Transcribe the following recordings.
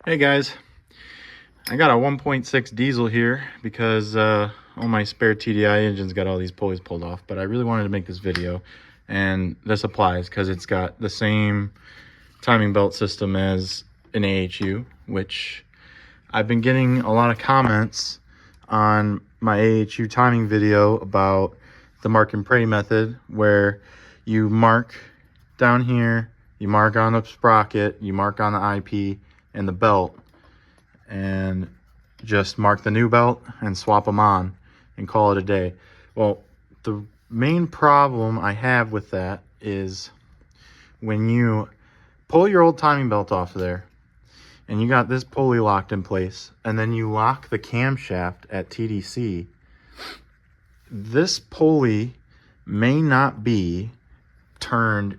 Hey guys, I got a 1.6 diesel here because all my spare TDI engines got all these pulleys pulled off, but I really wanted to make this video, and this applies because it's got the same timing belt system as an AHU, which I've been getting a lot of comments on my AHU timing video about the mark and pray method, where you mark down here, you mark on the sprocket, you mark on the IP and the belt, and just mark the new belt and swap them on and call it a day. Well, the main problem I have with that is when you pull your old timing belt off of there and you got this pulley locked in place, and then you lock the camshaft at TDC, this pulley may not be turned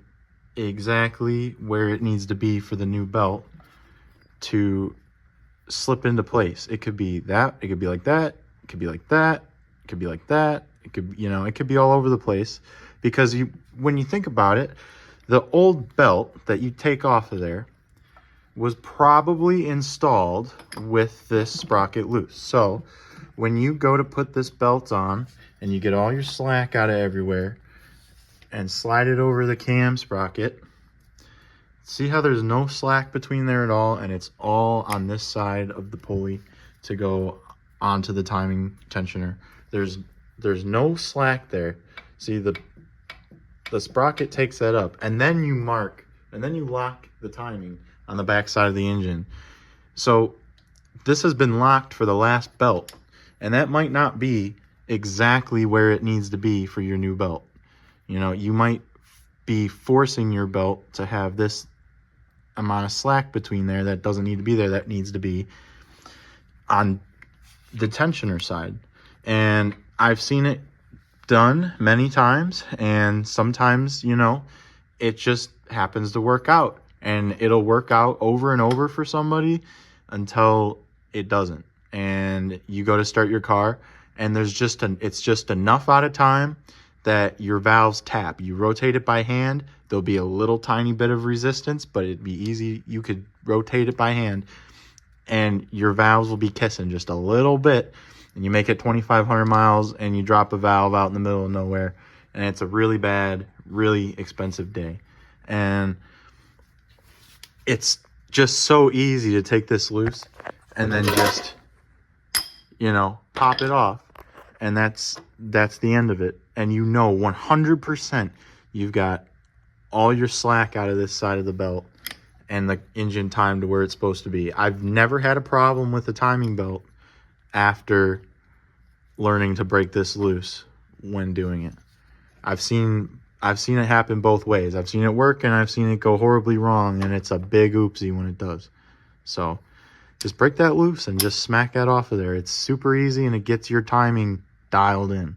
exactly where it needs to be for the new belt to slip into place. It could be that, it could be like that, it could be like that, it could be like that, it could, it could be all over the place, because when you think about it, the old belt that you take off of there was probably installed with this sprocket loose. So when you go to put this belt on and you get all your slack out of everywhere and slide it over the cam sprocket, see how there's no slack between there at all, and it's all on this side of the pulley to go onto the timing tensioner. There's no slack there. See, the sprocket takes that up, and then you mark, and then you lock the timing on the back side of the engine. So this has been locked for the last belt, and that might not be exactly where it needs to be for your new belt. You might be forcing your belt to have this amount of slack between there that doesn't need to be there, that needs to be on the tensioner side. And I've seen it done many times, and sometimes it just happens to work out, and it'll work out over and over for somebody until it doesn't, and you go to start your car and it's just enough out of time that your valves tap. You rotate it by hand, there'll be a little tiny bit of resistance, but it'd be easy. You could rotate it by hand and your valves will be kissing just a little bit, and you make it 2,500 miles and you drop a valve out in the middle of nowhere, and it's a really bad, really expensive day. And it's just so easy to take this loose and then just, pop it off, and that's the end of it. And 100% you've got all your slack out of this side of the belt and the engine timed to where it's supposed to be. I've never had a problem with the timing belt after learning to break this loose when doing it. I've seen it happen both ways. I've seen it work and I've seen it go horribly wrong, and it's a big oopsie when it does. So just break that loose and just smack that off of there. It's super easy, and it gets your timing dialed in.